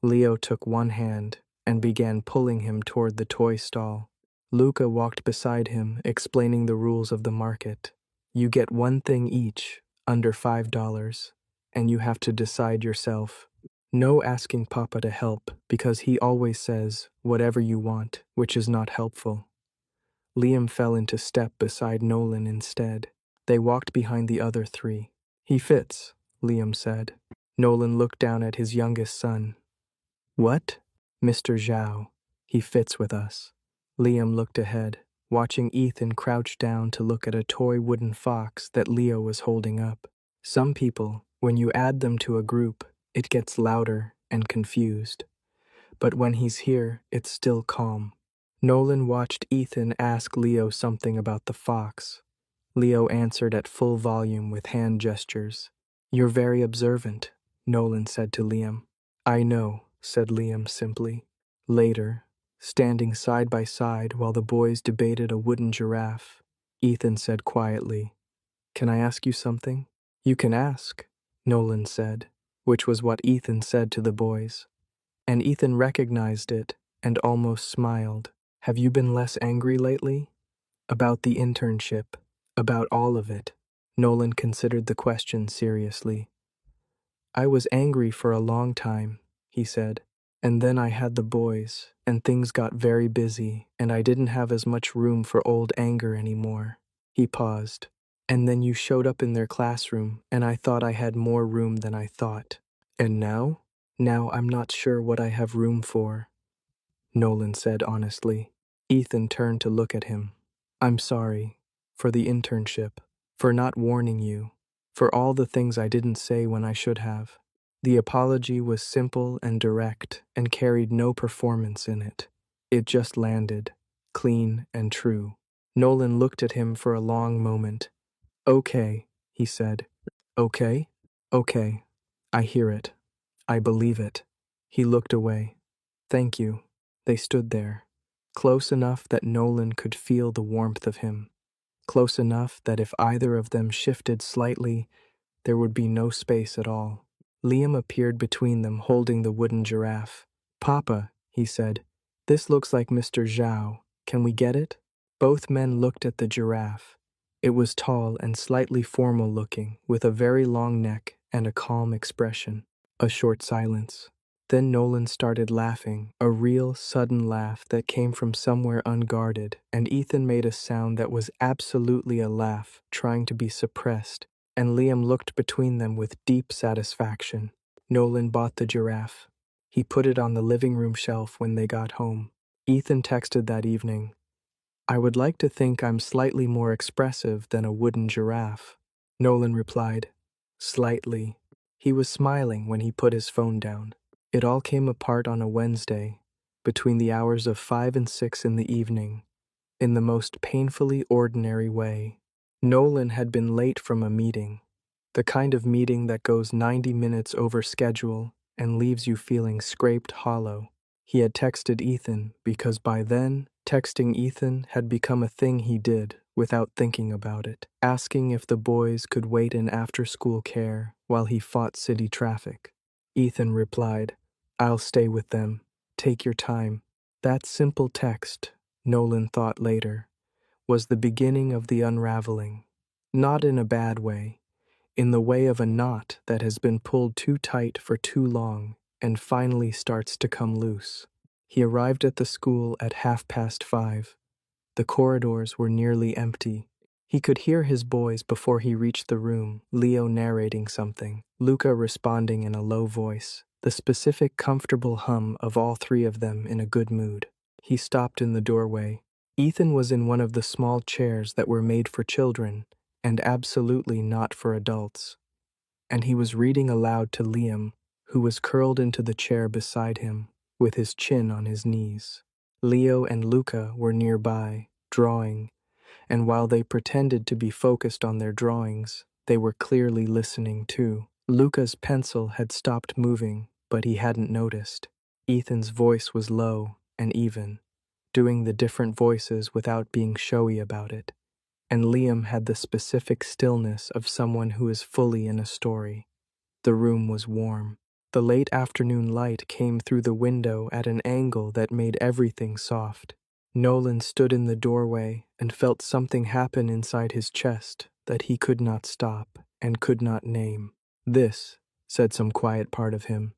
Speaker 1: Leo took one hand and began pulling him toward the toy stall. Luca walked beside him, explaining the rules of the market. You get one thing each, under $5, and you have to decide yourself. No asking Papa to help, because he always says, whatever you want, which is not helpful. Liam fell into step beside Nolan instead. They walked behind the other three. "He fits," Liam said. Nolan looked down at his youngest son. "What?" "Mr. Zhao. He fits with us." Liam looked ahead, watching Ethan crouch down to look at a toy wooden fox that Leo was holding up. Some people, when you add them to a group, it gets louder and confused. But when he's here, it's still calm. Nolan watched Ethan ask Leo something about the fox. Leo answered at full volume with hand gestures. "You're very observant," Nolan said to Liam. "I know," said Liam simply. Later, standing side by side while the boys debated a wooden giraffe, Ethan said quietly, "Can I ask you something?" "You can ask," Nolan said, which was what Ethan said to the boys. And Ethan recognized it and almost smiled. "Have you been less angry lately?" "About the internship, about all of it." Nolan considered the question seriously. "I was angry for a long time," he said. "And then I had the boys, and things got very busy, and I didn't have as much room for old anger anymore." He paused. "And then you showed up in their classroom, and I thought I had more room than I thought. And now? Now I'm not sure what I have room for," Nolan said honestly. Ethan turned to look at him. "I'm sorry. For the internship. For not warning you. For all the things I didn't say when I should have." The apology was simple and direct and carried no performance in it. It just landed, clean and true. Nolan looked at him for a long moment. "Okay," he said. "Okay? Okay. I hear it. I believe it." He looked away. "Thank you." They stood there, close enough that Nolan could feel the warmth of him, close enough that if either of them shifted slightly, there would be no space at all. Liam appeared between them holding the wooden giraffe. "Papa," he said, "this looks like Mr. Zhao. Can we get it?" Both men looked at the giraffe. It was tall and slightly formal looking, with a very long neck and a calm expression. A short silence. Then Nolan started laughing, a real, sudden laugh that came from somewhere unguarded, and Ethan made a sound that was absolutely a laugh, trying to be suppressed, and Liam looked between them with deep satisfaction. Nolan bought the giraffe. He put it on the living room shelf when they got home. Ethan texted that evening, "I would like to think I'm slightly more expressive than a wooden giraffe." Nolan replied, "Slightly." He was smiling when he put his phone down. It all came apart on a Wednesday, between the hours of 5 and 6 in the evening, in the most painfully ordinary way. Nolan had been late from a meeting, the kind of meeting that goes 90 minutes over schedule and leaves you feeling scraped hollow. He had texted Ethan because by then, texting Ethan had become a thing he did without thinking about it, asking if the boys could wait in after-school care while he fought city traffic. Ethan replied, "I'll stay with them. Take your time." That simple text, Nolan thought later, was the beginning of the unraveling. Not in a bad way, in the way of a knot that has been pulled too tight for too long and finally starts to come loose. He arrived at the school at 5:30. The corridors were nearly empty. He could hear his boys before he reached the room, Leo narrating something, Luca responding in a low voice, the specific comfortable hum of all three of them in a good mood. He stopped in the doorway. Ethan was in one of the small chairs that were made for children, and absolutely not for adults. And he was reading aloud to Liam, who was curled into the chair beside him, with his chin on his knees. Leo and Luca were nearby, drawing, and while they pretended to be focused on their drawings, they were clearly listening too. Luca's pencil had stopped moving, but he hadn't noticed. Ethan's voice was low and even, doing the different voices without being showy about it. And Liam had the specific stillness of someone who is fully in a story. The room was warm. The late afternoon light came through the window at an angle that made everything soft. Nolan stood in the doorway and felt something happen inside his chest that he could not stop and could not name. "This," said some quiet part of him,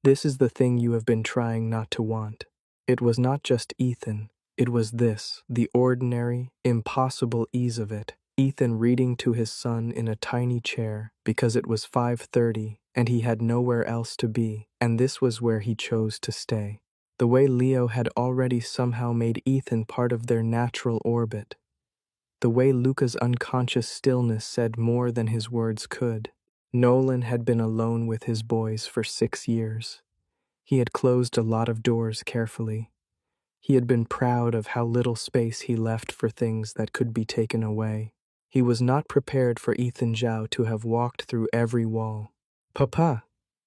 Speaker 1: "this is the thing you have been trying not to want." It was not just Ethan. It was this, the ordinary, impossible ease of it. Ethan reading to his son in a tiny chair because it was 5:30 and he had nowhere else to be, and this was where he chose to stay. The way Leo had already somehow made Ethan part of their natural orbit. The way Luca's unconscious stillness said more than his words could. Nolan had been alone with his boys for 6 years. He had closed a lot of doors carefully. He had been proud of how little space he left for things that could be taken away. He was not prepared for Ethan Zhao to have walked through every wall. "Papa!"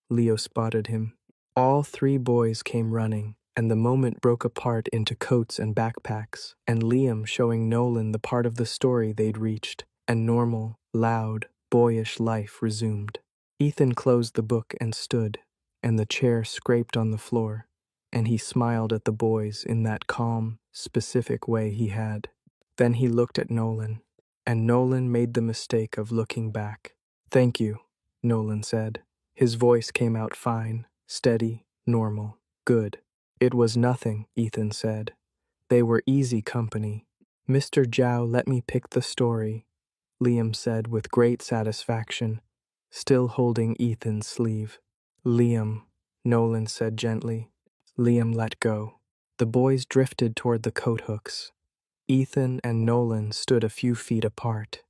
Speaker 1: Leo spotted him. All three boys came running, and the moment broke apart into coats and backpacks, and Liam showing Nolan the part of the story they'd reached, and normal, loud, boyish life resumed. Ethan closed the book and stood, and the chair scraped on the floor, and he smiled at the boys in that calm, specific way he had. Then he looked at Nolan, and Nolan made the mistake of looking back. "Thank you," Nolan said. His voice came out fine, steady, normal, good. "It was nothing," Ethan said. "They were easy company." "Mr. Zhao let me pick the story," Liam said with great satisfaction, still holding Ethan's sleeve. "Liam," Nolan said gently. Liam let go. The boys drifted toward the coat hooks. Ethan and Nolan stood a few feet apart,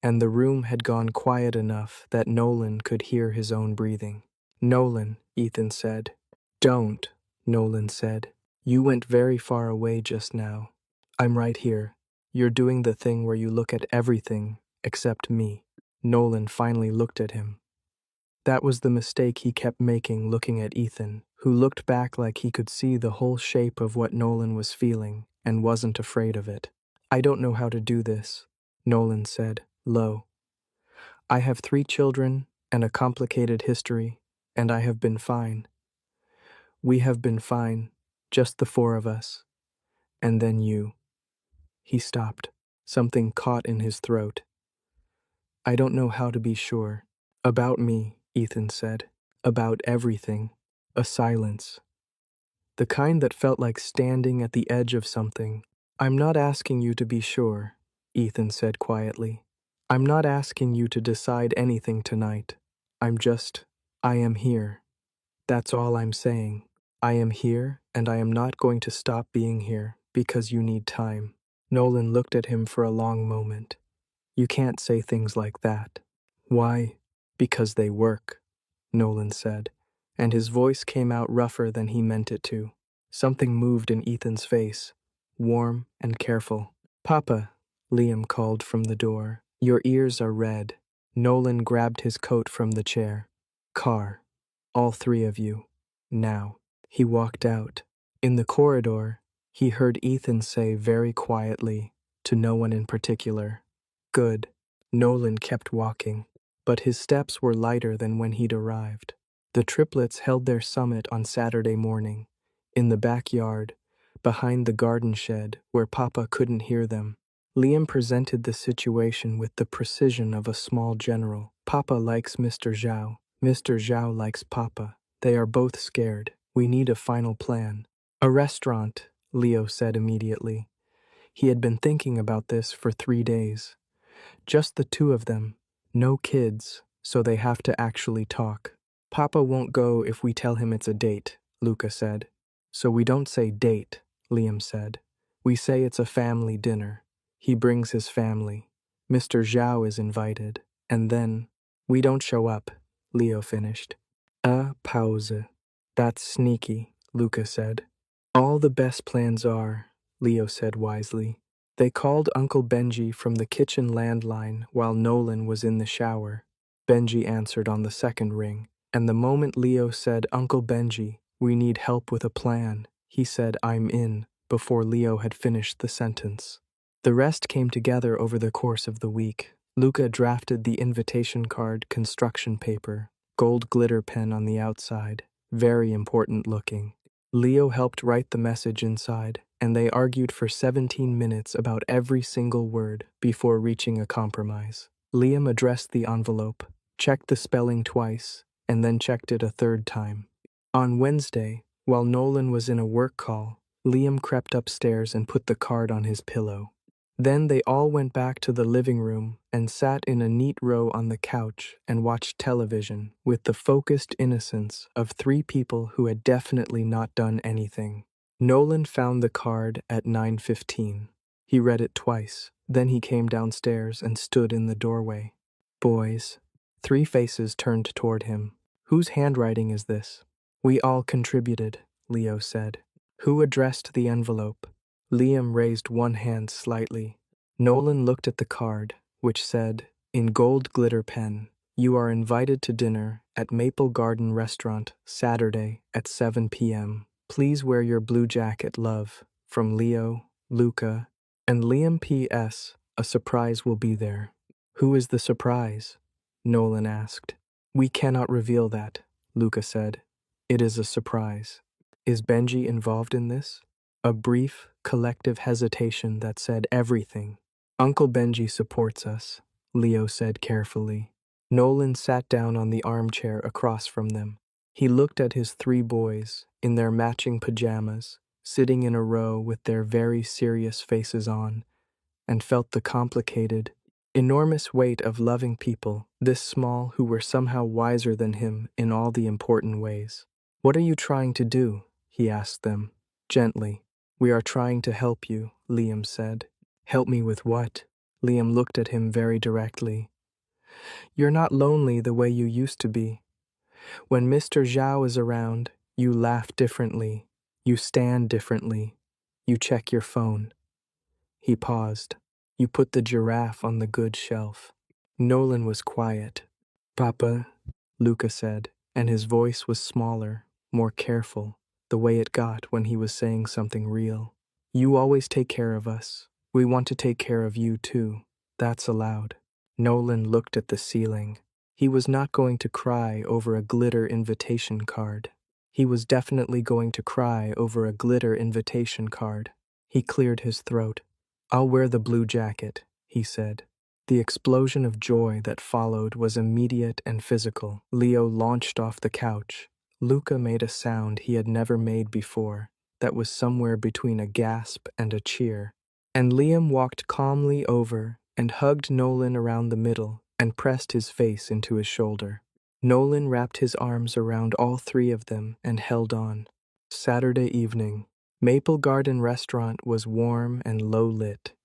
Speaker 1: and the room had gone quiet enough that Nolan could hear his own breathing. "Nolan," Ethan said. "Don't," Nolan said. "You went very far away just now. I'm right here. You're doing the thing where you look at everything except me." Nolan finally looked at him. That was the mistake he kept making looking at Ethan, who looked back like he could see the whole shape of what Nolan was feeling and wasn't afraid of it. "I don't know how to do this," Nolan said, low. "I have 3 children and a complicated history, and I have been fine. We have been fine, just the 4 of us. And then you." He stopped. Something caught in his throat. "I don't know how to be sure." "About me," Ethan said. "About everything." A silence. The kind that felt like standing at the edge of something. "I'm not asking you to be sure," Ethan said quietly. "I'm not asking you to decide anything tonight. I am here. That's all I'm saying. I am here, and I am not going to stop being here because you need time." Nolan looked at him for a long moment. "You can't say things like that." "Why?" "Because they work," Nolan said, and his voice came out rougher than he meant it to. Something moved in Ethan's face, warm and careful. "Papa," Liam called from the door, "your ears are red." Nolan grabbed his coat from the chair. "Car. All 3 of you. Now." He walked out. In the corridor, he heard Ethan say very quietly, To no one in particular. Good. Nolan kept walking, but his steps were lighter than when he'd arrived. The triplets held their summit on Saturday morning, in the backyard, behind the garden shed where Papa couldn't hear them. Liam presented the situation with the precision of a small general. Papa likes Mr. Zhao. Mr. Zhao likes Papa. They are both scared. We need a final plan. A restaurant, Leo said immediately. He had been thinking about this for 3 days. Just the two of them. No kids, so they have to actually talk. Papa won't go if we tell him it's a date, Luca said. So we don't say date, Liam said. We say it's a family dinner. He brings his family. Mr. Zhao is invited. And then, we don't show up, Leo finished. A pause. That's sneaky, Luca said. All the best plans are, Leo said wisely. They called Uncle Benji from the kitchen landline while Nolan was in the shower. Benji answered on the second ring, and the moment Leo said, "Uncle Benji, we need help with a plan," he said, "I'm in," before Leo had finished the sentence. The rest came together over the course of the week. Luca drafted the invitation card, construction paper, gold glitter pen on the outside, very important looking. Leo helped write the message inside, and they argued for 17 minutes about every single word before reaching a compromise. Liam addressed the envelope, checked the spelling twice, and then checked it a third time. On Wednesday, while Nolan was in a work call, Liam crept upstairs and put the card on his pillow. Then they all went back to the living room and sat in a neat row on the couch and watched television with the focused innocence of 3 people who had definitely not done anything. Nolan found the card at 9:15. He read it twice, then he came downstairs and stood in the doorway. Boys. 3 faces turned toward him. Whose handwriting is this? We all contributed, Leo said. Who addressed the envelope? Liam raised one hand slightly. Nolan looked at the card, which said, in gold glitter pen, "You are invited to dinner at Maple Garden Restaurant Saturday at 7 p.m. Please wear your blue jacket, love. From Leo, Luca, and Liam P.S. A surprise will be there." Who is the surprise? Nolan asked. We cannot reveal that, Luca said. It is a surprise. Is Benji involved in this? A brief, collective hesitation that said everything. Uncle Benji supports us, Leo said carefully. Nolan sat down on the armchair across from them. He looked at his 3 boys, in their matching pajamas, sitting in a row with their very serious faces on, and felt the complicated, enormous weight of loving people, this small, who were somehow wiser than him in all the important ways. What are you trying to do? He asked them, gently. We are trying to help you, Liam said. Help me with what? Liam looked at him very directly. You're not lonely the way you used to be. When Mr. Zhao is around, you laugh differently. You stand differently. You check your phone. He paused. You put the giraffe on the good shelf. Nolan was quiet. Papa, Luca said, and his voice was smaller, more careful, the way it got when he was saying something real. You always take care of us. We want to take care of you too. That's allowed. Nolan looked at the ceiling. He was not going to cry over a glitter invitation card. He was definitely going to cry over a glitter invitation card. He cleared his throat. I'll wear the blue jacket, he said. The explosion of joy that followed was immediate and physical. Leo launched off the couch. Luca made a sound he had never made before, that was somewhere between a gasp and a cheer. And Liam walked calmly over and hugged Nolan around the middle and pressed his face into his shoulder. Nolan wrapped his arms around all 3 of them and held on. Saturday evening. Maple Garden Restaurant was warm and low-lit,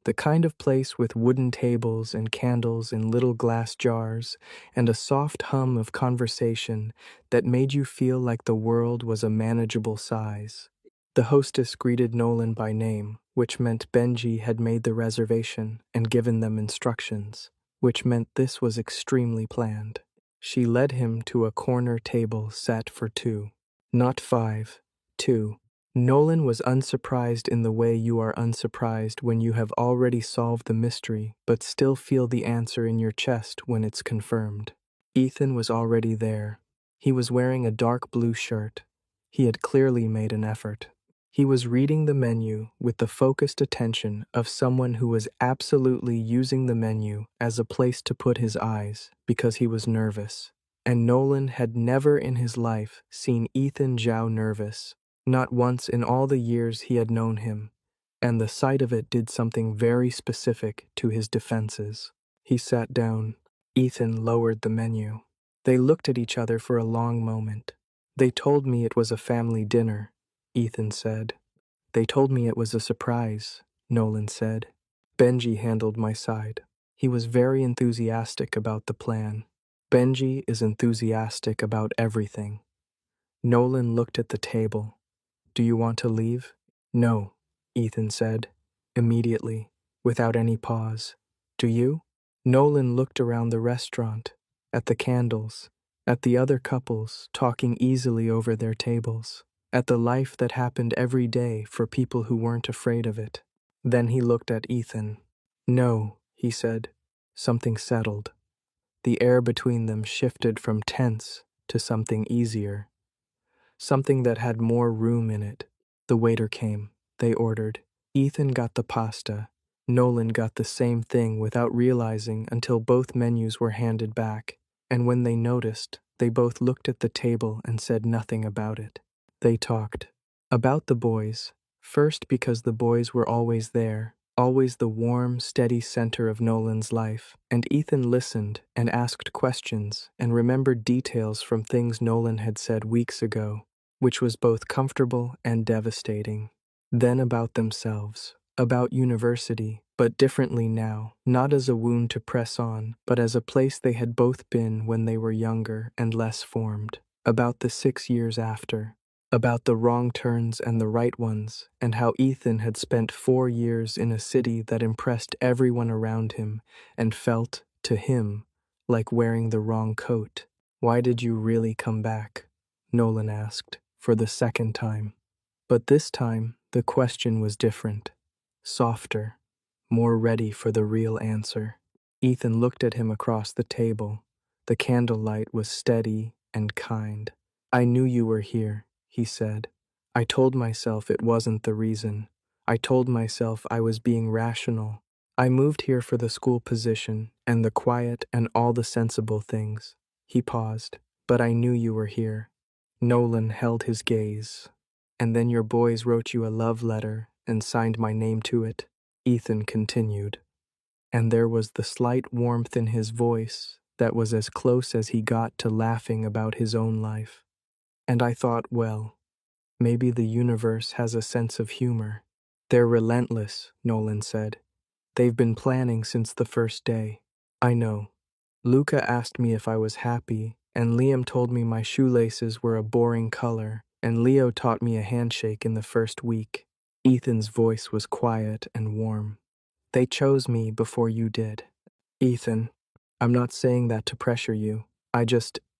Speaker 1: the kind of place with wooden tables and candles in little glass jars and a soft hum of conversation that made you feel like the world was a manageable size. The hostess greeted Nolan by name, which meant Benji had made the reservation and given them instructions, which meant this was extremely planned. She led him to a corner table set for 2. Not 5, 2. Nolan was unsurprised in the way you are unsurprised when you have already solved the mystery but still feel the answer in your chest when it's confirmed. Ethan was already there. He was wearing a dark blue shirt. He had clearly made an effort. He was reading the menu with the focused attention of someone who was absolutely using the menu as a place to put his eyes because he was nervous. And Nolan had never in his life seen Ethan Zhao nervous. Not once in all the years he had known him, and the sight of it did something very specific to his defenses. He sat down. Ethan lowered the menu. They looked at each other for a long moment. "They told me it was a family dinner," Ethan said. "They told me it was a surprise," Nolan said. "Benji handled my side. He was very enthusiastic about the plan. Benji is enthusiastic about everything." Nolan looked at the table. "Do you want to leave?" "No," Ethan said, immediately, without any pause. "Do you?" Nolan looked around the restaurant, at the candles, at the other couples talking easily over their tables, at the life that happened every day for people who weren't afraid of it. Then he looked at Ethan. "No," he said. Something settled. The air between them shifted from tense to something easier. Something that had more room in it. The waiter came. They ordered. Ethan got the pasta. Nolan got the same thing without realizing until both menus were handed back, and when they noticed, they both looked at the table and said nothing about it. They talked. About the boys. First because the boys were always there, always the warm, steady center of Nolan's life, and Ethan listened and asked questions and remembered details from things Nolan had said weeks ago, which was both comfortable and devastating. Then about themselves, about university, but differently now, not as a wound to press on, but as a place they had both been when they were younger and less formed. About the 6 years after. About the wrong turns and the right ones, and how Ethan had spent 4 years in a city that impressed everyone around him and felt, to him, like wearing the wrong coat. "Why did you really come back?" Nolan asked, for the second time. But this time, the question was different, softer, more ready for the real answer. Ethan looked at him across the table. The candlelight was steady and kind. "I knew you were here," he said. "I told myself it wasn't the reason. I told myself I was being rational. I moved here for the school position and the quiet and all the sensible things." He paused. "But I knew you were here." Nolan held his gaze. "And then your boys wrote you a love letter and signed my name to it," Ethan continued. And there was the slight warmth in his voice that was as close as he got to laughing about his own life. "And I thought, well, maybe the universe has a sense of humor." "They're relentless," Nolan said. "They've been planning since the first day." "I know. Luca asked me if I was happy, and Liam told me my shoelaces were a boring color, and Leo taught me a handshake in the first week." Ethan's voice was quiet and warm. "They chose me before you did." "Ethan, I'm not saying that to pressure you.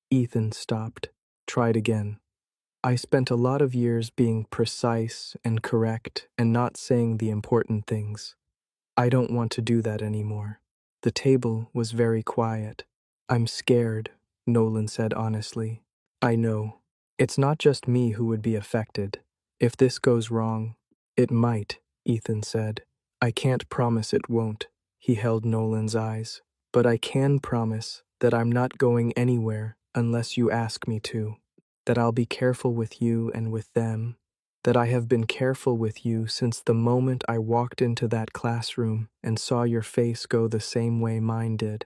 Speaker 1: Ethan stopped. Tried again. "I spent a lot of years being precise and correct and not saying the important things. I don't want to do that anymore." The table was very quiet. "I'm scared," Nolan said honestly. "I know. It's not just me who would be affected. If this goes wrong, it might," Ethan said. "I can't promise it won't." He held Nolan's eyes. "But I can promise that I'm not going anywhere unless you ask me to. That I'll be careful with you and with them. That I have been careful with you since the moment I walked into that classroom and saw your face go the same way mine did."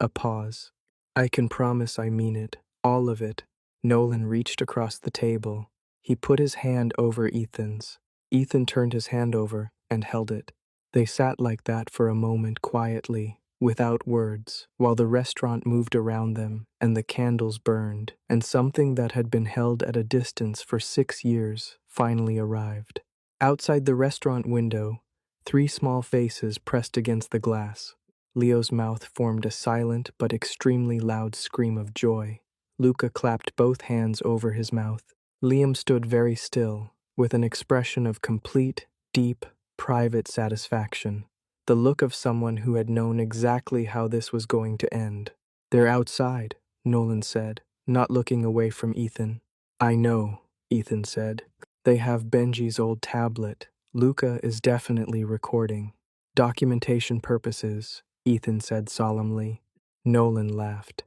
Speaker 1: A pause. "I can promise I mean it, all of it." Nolan reached across the table. He put his hand over Ethan's. Ethan turned his hand over and held it. They sat like that for a moment quietly, without words, while the restaurant moved around them and the candles burned, and something that had been held at a distance for 6 years finally arrived. Outside the restaurant window, 3 small faces pressed against the glass. Leo's mouth formed a silent but extremely loud scream of joy. Luca clapped both hands over his mouth. Liam stood very still, with an expression of complete, deep, private satisfaction, the look of someone who had known exactly how this was going to end. "They're outside," Nolan said, not looking away from Ethan. "I know," Ethan said. "They have Benji's old tablet. Luca is definitely recording. Documentation purposes," Ethan said solemnly. Nolan laughed.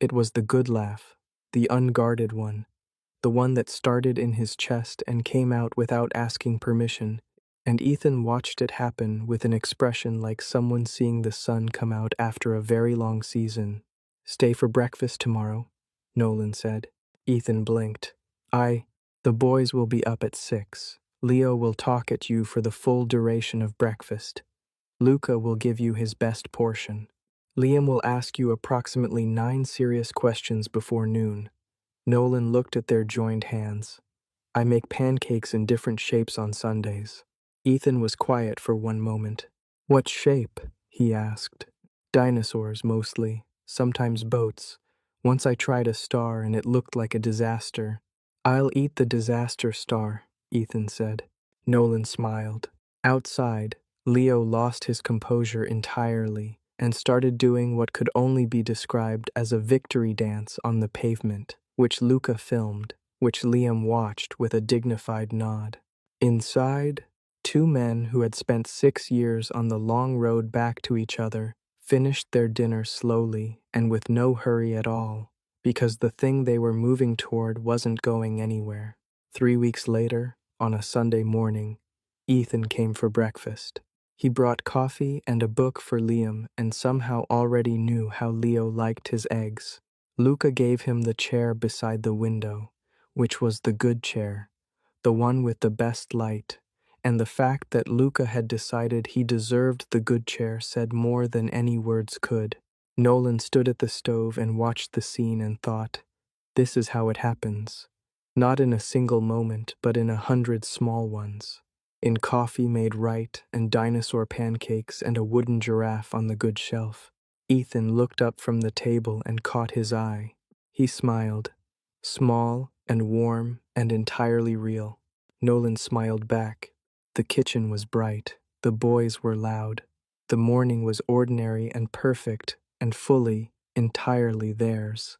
Speaker 1: It was the good laugh, the unguarded one, the one that started in his chest and came out without asking permission, and Ethan watched it happen with an expression like someone seeing the sun come out after a very long season. "Stay for breakfast tomorrow," Nolan said. Ethan blinked. The boys will be up at 6. Leo will talk at you for the full duration of breakfast. Luca will give you his best portion. Liam will ask you approximately 9 serious questions before noon." Nolan looked at their joined hands. "I make pancakes in different shapes on Sundays." Ethan was quiet for one moment. "What shape?" he asked. "Dinosaurs, mostly. Sometimes boats. Once I tried a star and it looked like a disaster." "I'll eat the disaster star," Ethan said. Nolan smiled. Outside, Leo lost his composure entirely and started doing what could only be described as a victory dance on the pavement, which Luca filmed, which Liam watched with a dignified nod. Inside, 2 men who had spent 6 years on the long road back to each other finished their dinner slowly and with no hurry at all, because the thing they were moving toward wasn't going anywhere. 3 weeks later, on a Sunday morning, Ethan came for breakfast. He brought coffee and a book for Liam and somehow already knew how Leo liked his eggs. Luca gave him the chair beside the window, which was the good chair, the one with the best light, and the fact that Luca had decided he deserved the good chair said more than any words could. Nolan stood at the stove and watched the scene and thought, this is how it happens. Not in a single moment, but in 100 small ones. In coffee made right and dinosaur pancakes and a wooden giraffe on the good shelf. Ethan looked up from the table and caught his eye. He smiled. Small and warm and entirely real. Nolan smiled back. The kitchen was bright. The boys were loud. The morning was ordinary and perfect and fully, entirely theirs.